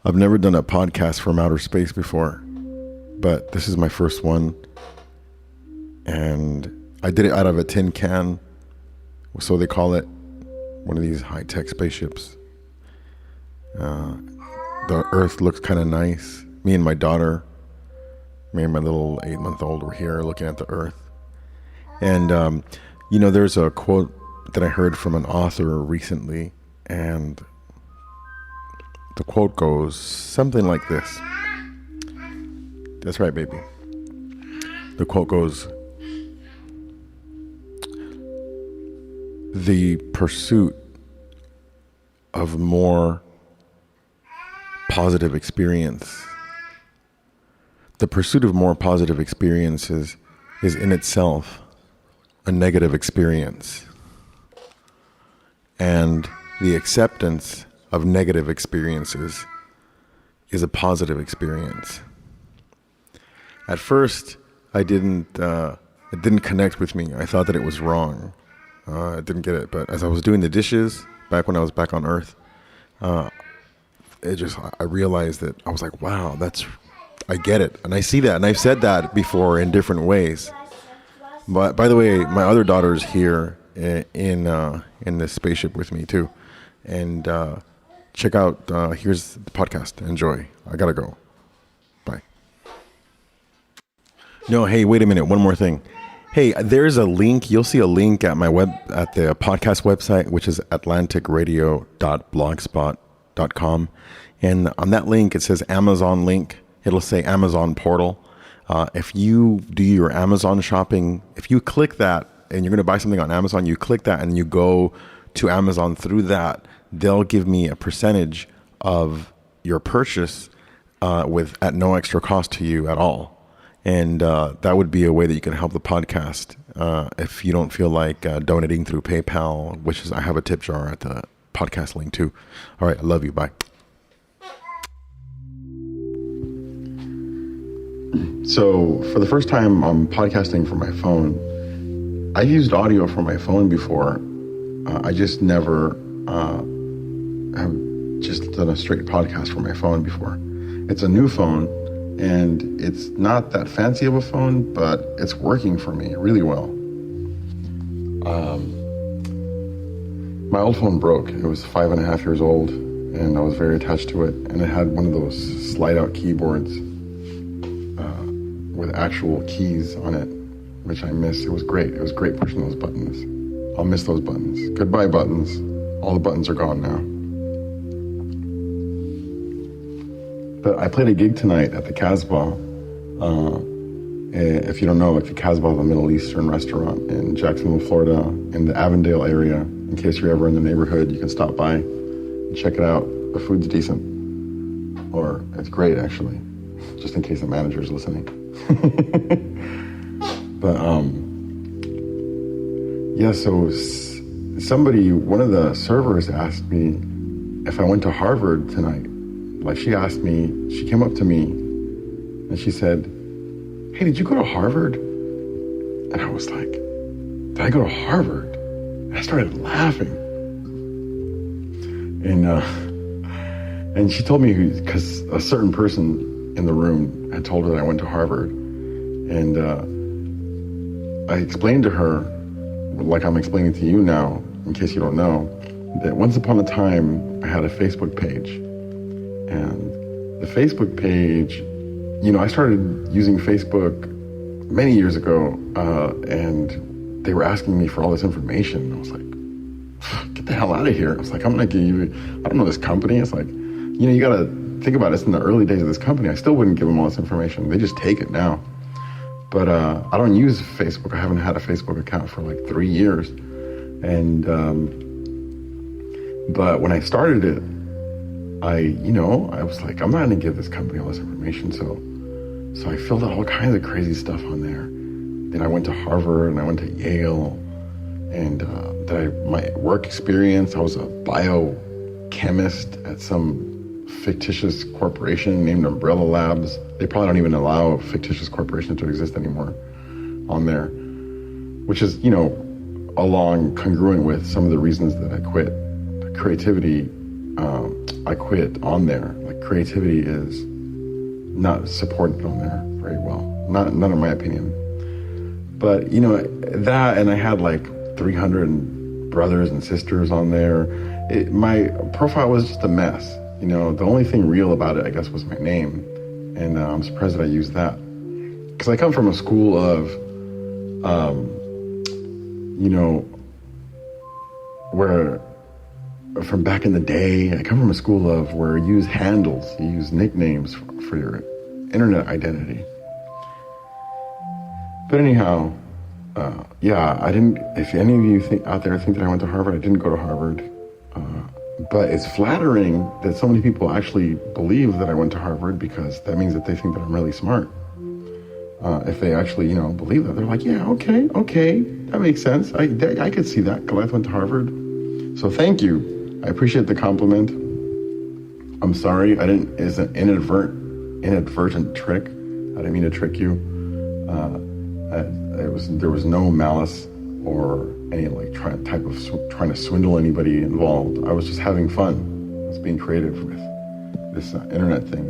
I've never done a podcast from outer space before, but this is my first one. And I did it out of a tin can, so they call it, one of these high-tech spaceships. The Earth looks kind of nice. Me and my daughter, me and my little 8-month-old were here looking at the Earth. And, there's a quote that I heard from an author recently, and the quote goes something like this. That's right, baby. The quote goes, "The pursuit of more positive experience, the pursuit of more positive experiences is in itself a negative experience. And the acceptance of negative experiences is a positive experience." At first, it didn't connect with me. I thought that it was wrong. I didn't get it. But as I was doing the dishes, back when I was back on Earth, I realized that I was like, wow, I get it. And I see that. And I've said that before in different ways. But by the way, my other daughter's here in this spaceship with me too. And check out, here's the podcast. Enjoy. I gotta go. Bye. No, hey, wait a minute. One more thing. Hey, there's a link. You'll see a link at the podcast website, which is atlanticradio.blogspot.com. And on that link, it says Amazon link. It'll say Amazon portal. If you do your Amazon shopping, if you click that and you're going to buy something on Amazon, you click that and you go to Amazon through that, they'll give me a percentage of your purchase at no extra cost to you at all. And that would be a way that you can help the podcast if you don't feel like donating through PayPal, which is, I have a tip jar at the podcast link too. All right, I love you. Bye. So for the first time, I'm podcasting from my phone. I've used audio from my phone before. I just never have just done a straight podcast from my phone before. It's a new phone. And it's not that fancy of a phone, but it's working for me really well. My old phone broke. It was 5.5 years old, and I was very attached to it. And it had one of those slide-out keyboards with actual keys on it, which I miss. It was great. It was great pushing those buttons. I'll miss those buttons. Goodbye, buttons. All the buttons are gone now. But I played a gig tonight at the Casbah. If you don't know, like the Casbah is a Middle Eastern restaurant in Jacksonville, Florida, in the Avondale area. In case you're ever in the neighborhood, you can stop by and check it out. The food's decent. Or it's great, actually, just in case the manager's listening. But, so one of the servers asked me if I went to Harvard tonight. Like she came up to me and she said, "Hey, did you go to Harvard?" And I was like, "Did I go to Harvard?" And I started laughing. And she told me, because a certain person in the room had told her that I went to Harvard. And I explained to her, like I'm explaining to you now, in case you don't know, that once upon a time I had a Facebook page. And the Facebook page, I started using Facebook many years ago, and they were asking me for all this information. I was like, get the hell out of here. I was like, I'm not giving you, I don't know this company. It's like, you got to think about it. It's in the early days of this company. I still wouldn't give them all this information. They just take it now. But I don't use Facebook. I haven't had a Facebook account for like 3 years. And, but when I started it, I was like, I'm not going to give this company all this information. So I filled out all kinds of crazy stuff on there. Then I went to Harvard and I went to Yale. And my work experience, I was a biochemist at some fictitious corporation named Umbrella Labs. They probably don't even allow fictitious corporations to exist anymore on there, which is, along congruent with some of the reasons that I quit. The creativity, I quit on there. Like creativity is not supported on there very well. None in my opinion. But, you know, that, and I had like 300 brothers and sisters on there. My profile was just a mess. You know, the only thing real about it, I guess, was my name. And I'm surprised that I used that. Because I come from a school of, you know, where, from back in the day, I come from a school of where you use handles, you use nicknames for your internet identity. But anyhow, yeah, I didn't, if any of you out there think that I went to Harvard, I didn't go to Harvard. But it's flattering that so many people actually believe that I went to Harvard, because that means that they think that I'm really smart. If they actually, you know, believe that, they're like, yeah, okay, that makes sense. I could see that. Goliath went to Harvard. So thank you. I appreciate the compliment. I'm sorry, it's an inadvertent trick. I didn't mean to trick you. There was no malice or any like trying to swindle anybody involved. I was just having fun. I was being creative with this internet thing.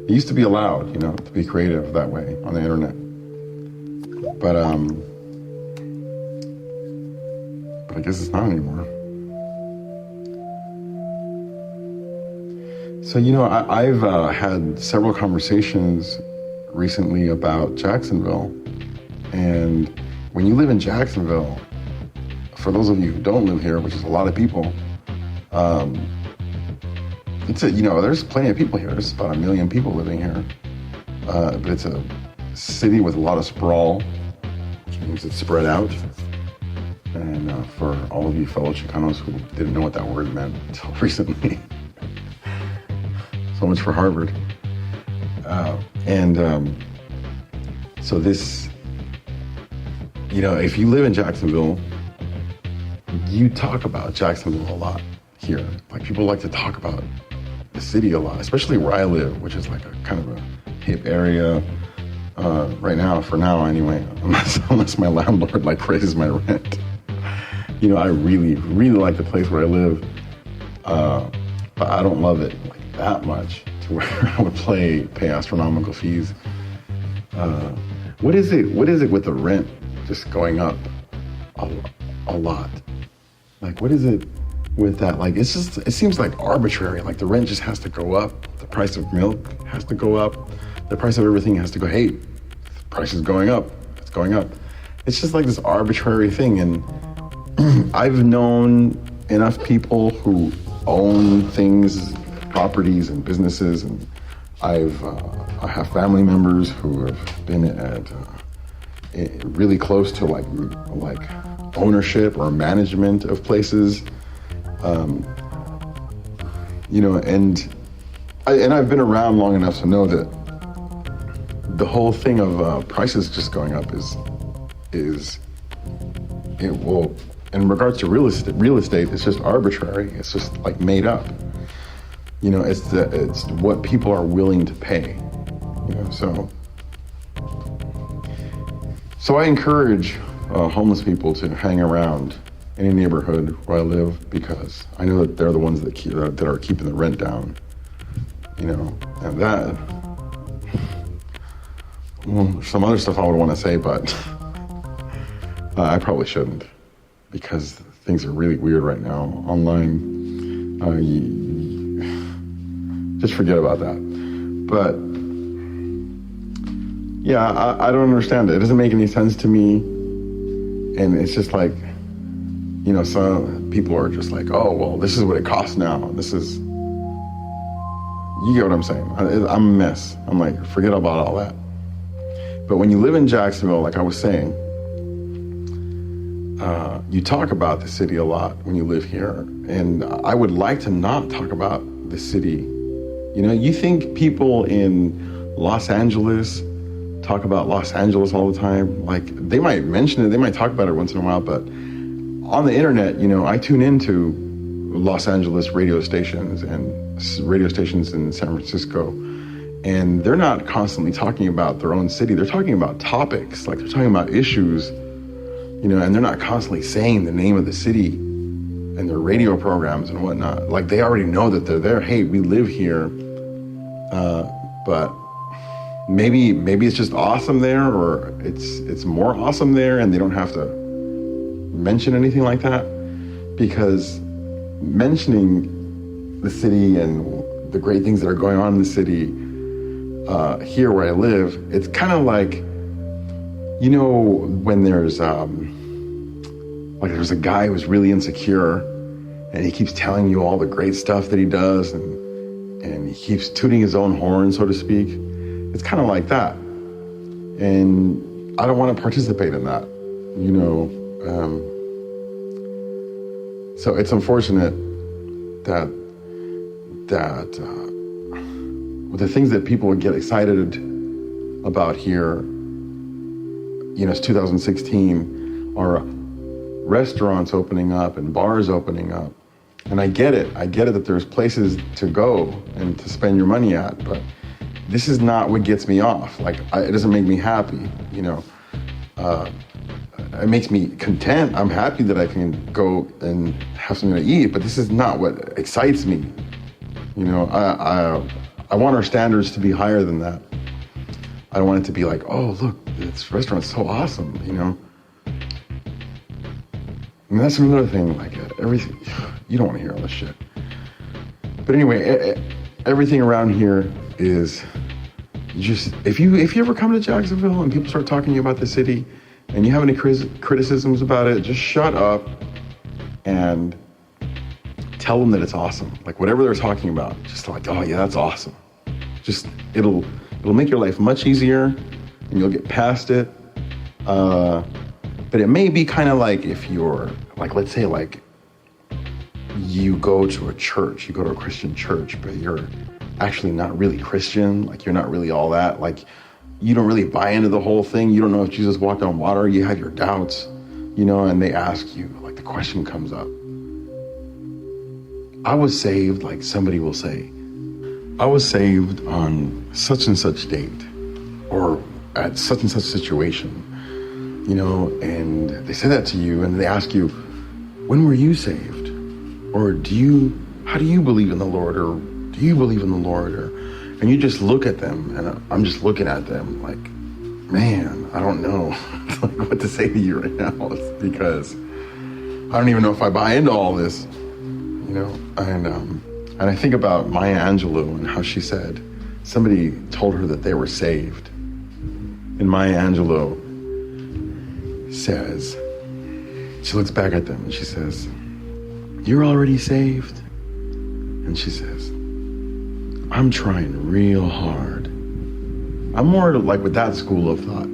It used to be allowed, you know, to be creative that way on the internet. But I guess it's not anymore. So, you know, I've had several conversations recently about Jacksonville. And when you live in Jacksonville, for those of you who don't live here, which is a lot of people, you know, there's plenty of people here. There's about 1 million people living here. But it's a city with a lot of sprawl, which means it's spread out. And for all of you fellow Chicanos who didn't know what that word meant until recently, so much for Harvard. So this, you know, if you live in Jacksonville, you talk about Jacksonville a lot here. Like, people like to talk about the city a lot, especially where I live, which is like a kind of a hip area right now, for now anyway, unless my landlord like raises my rent. You know, I really, really like the place where I live, but I don't love it like that much to where I would pay astronomical fees. What is it with the rent just going up a lot? Like, what is it with that? Like, it seems like arbitrary. Like, the rent just has to go up. The price of milk has to go up. The price of everything has to go, hey, the price is going up. It's going up. It's just like this arbitrary thing. And I've known enough people who own things, properties and businesses, and I have family members who have been at really close to like ownership or management of places, you know, and I've been around long enough to know that the whole thing of prices just going up is it will, in regards to real estate, it's just arbitrary. It's just like made up. You know, it's what people are willing to pay. You know, so I encourage homeless people to hang around any neighborhood where I live, because I know that they're the ones that are keeping the rent down. You know, and that, well, some other stuff I would want to say, but I probably shouldn't, because things are really weird right now online. Just forget about that. But yeah, I don't understand it. It doesn't make any sense to me. And it's just like, you know, some people are just like, oh, well, this is what it costs now. This is, you get what I'm saying? I'm a mess. I'm like, forget about all that. But when you live in Jacksonville, like I was saying, you talk about the city a lot when you live here. And I would like to not talk about the city. You know, you think people in Los Angeles talk about Los Angeles all the time? Like, they might mention it, they might talk about it once in a while, but on the internet, you know, I tune into Los Angeles radio stations and radio stations in San Francisco, and they're not constantly talking about their own city. They're talking about topics, like they're talking about issues, you know, and they're not constantly saying the name of the city. and their radio programs and whatnot. Like, they already know that they're there. Hey, we live here, but maybe it's just awesome there, or it's more awesome there, and they don't have to mention anything like that, because mentioning the city and the great things that are going on in the city here where I live, it's kind of like, you know, when there's a guy who's really insecure and he keeps telling you all the great stuff that he does, and he keeps tooting his own horn, so to speak. It's kind of like that. And I don't want to participate in that, you know. So it's unfortunate that the things that people would get excited about here, you know, it's 2016, are restaurants opening up and bars opening up. And I get it that there's places to go and to spend your money at, but this is not what gets me off. Like, it doesn't make me happy, you know. It makes me content. I'm happy that I can go and have something to eat, but this is not what excites me. You know, I want our standards to be higher than that. I don't want it to be like, oh, look, this restaurant's so awesome, you know. I mean, that's another thing, like, everything, you don't want to hear all this shit. But anyway, everything around here is just, if you ever come to Jacksonville and people start talking to you about the city and you have any criticisms about it, just shut up and tell them that it's awesome. Like, whatever they're talking about, just like, oh yeah, that's awesome. Just, it'll make your life much easier and you'll get past it. But it may be kind of like, if you're, like, let's say, like, you go to a church, you go to a Christian church, but you're actually not really Christian, like, you're not really all that, like, you don't really buy into the whole thing, you don't know if Jesus walked on water, you have your doubts, you know, and they ask you, like, the question comes up, I was saved, like somebody will say, I was saved on such and such date, or at such and such situation, you know, and they say that to you, and they ask you, when were you saved? Or how do you believe in the Lord? Or do you believe in the Lord? And you just look at them, and I'm just looking at them like, man, I don't know like what to say to you right now, because I don't even know if I buy into all this, you know. And I think about Maya Angelou and how she said somebody told her that they were saved, and Maya Angelou says, she looks back at them and she says, you're already saved? And she says, I'm trying real hard. I'm more like with that school of thought.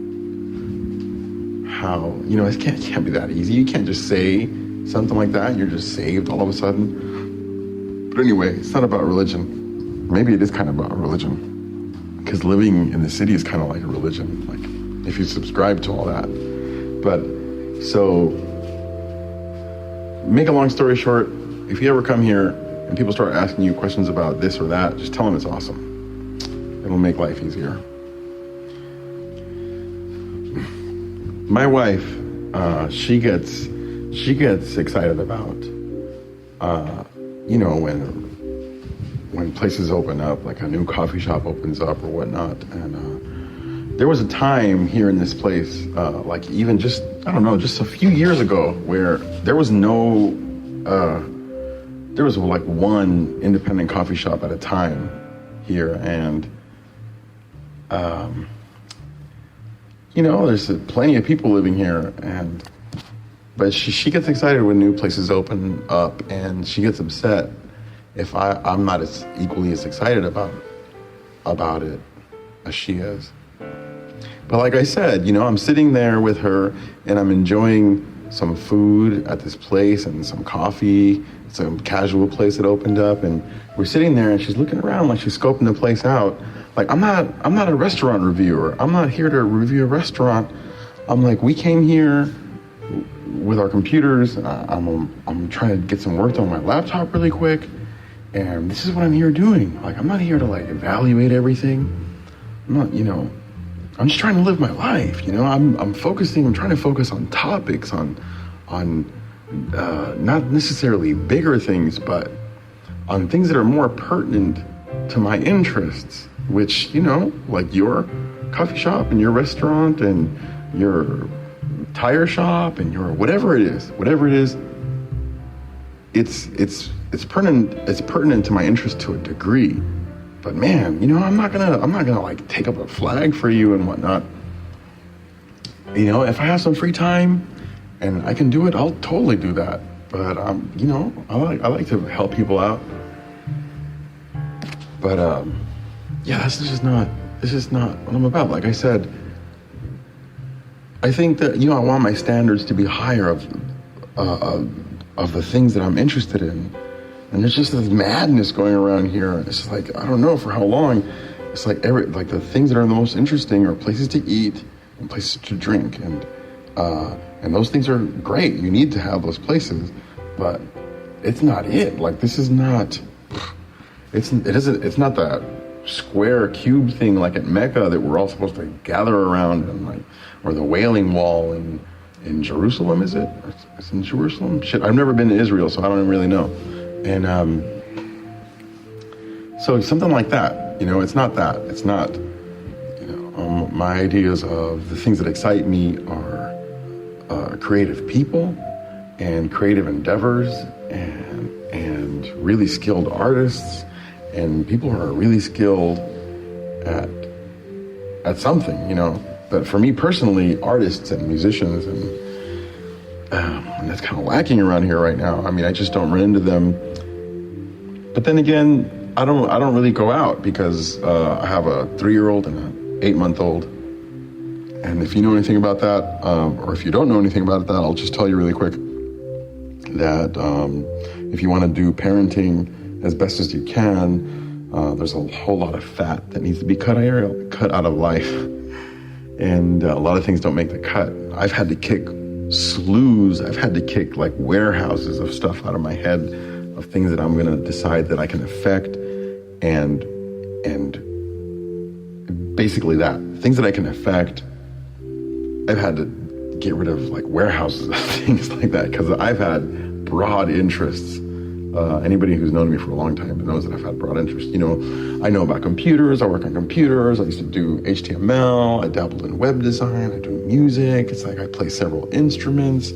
How, you know, it can't be that easy. You can't just say something like that and you're just saved all of a sudden. But anyway, it's not about religion. Maybe it is kind of about religion, because living in the city is kind of like a religion, like if you subscribe to all that. But so, make a long story short, if you ever come here and people start asking you questions about this or that, just tell them it's awesome. It'll make life easier. My wife, she gets excited about, you know, when places open up, like a new coffee shop opens up or whatnot. And there was a time here in this place, like even just, I don't know, just a few years ago, where there was like one independent coffee shop at a time here. And, you know, there's plenty of people living here, but she gets excited when new places open up, and she gets upset if I'm not as equally as excited about it as she is. But like I said, you know, I'm sitting there with her and I'm enjoying some food at this place and some coffee, some casual place that opened up, and we're sitting there and she's looking around like she's scoping the place out. Like, I'm not a restaurant reviewer. I'm not here to review a restaurant. I'm like, we came here with our computers. I'm trying to get some work done on my laptop really quick, and this is what I'm here doing. Like, I'm not here to like evaluate everything. I'm not, you know, I'm just trying to live my life, you know. I'm trying to focus on topics, on not necessarily bigger things, but on things that are more pertinent to my interests, which, like your coffee shop and your restaurant and your tire shop and your whatever it is, it's pertinent to my interest to a degree. But man, I'm not gonna like take up a flag for you and whatnot. If I have some free time and I can do it, I'll totally do that. But I like to help people out. But this is just not what I'm about. Like I said, I think that I want my standards to be higher of the things that I'm interested in. And there's just this madness going around here. It's just like, I don't know for how long. It's like the things that are the most interesting are places to eat and places to drink, and those things are great. You need to have those places, but it's not it. Like, this is not. It's not that square cube thing like at Mecca that we're all supposed to gather around, and or the Wailing Wall in Jerusalem. Is it? It's in Jerusalem. Shit, I've never been to Israel, so I don't really know. And so something like that, it's not that. It's not, my ideas of the things that excite me are creative people and creative endeavors and really skilled artists and people who are really skilled at something, But for me personally, artists and musicians and that's kind of lacking around here right now. I mean, I just don't run into them. But then again, I don't really go out because I have a 3-year-old and an 8-month-old. And if you know anything about that, or if you don't know anything about that, I'll just tell you really quick that if you want to do parenting as best as you can, there's a whole lot of fat that needs to be cut out of life. And a lot of things don't make the cut. I've had to kick slews. I've had to kick like warehouses of stuff out of my head, of things that I'm going to decide that I can affect, and basically that things that I can affect. I've had to get rid of like warehouses of things like that because I've had broad interests. Anybody who's known me for a long time knows that I've had broad interests. I know about computers. I work on computers. I used to do HTML. I dabbled in web design. I do music. It's like I play several instruments. I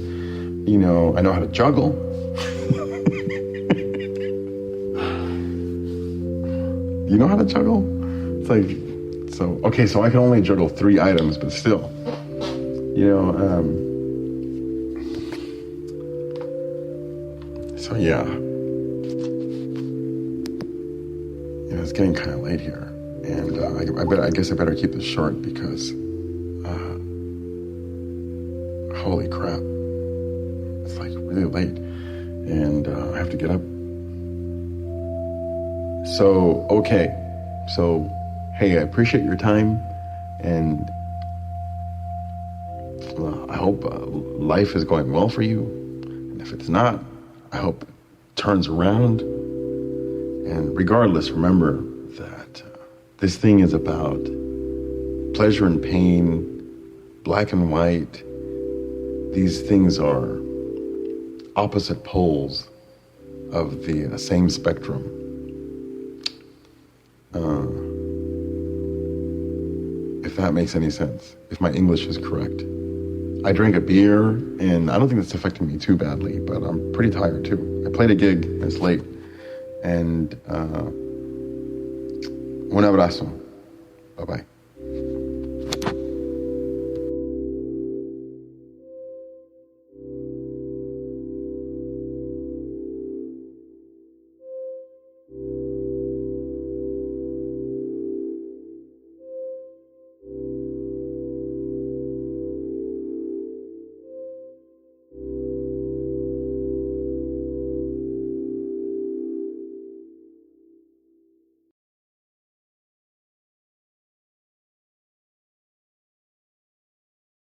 know how to juggle. You know how to juggle? It's like, so I can only juggle 3 items, but still, so yeah. It's getting kind of late here, and I guess I better keep this short because, holy crap, it's like really late, and I have to get up. So, okay, so, hey, I appreciate your time, and I hope life is going well for you, and if it's not, I hope it turns around. And regardless, remember that this thing is about pleasure and pain, black and white. These things are opposite poles of the same spectrum. If that makes any sense, if my English is correct. I drank a beer, and I don't think that's affecting me too badly, but I'm pretty tired too. I played a gig, and it's late. And un abrazo. Bye-bye.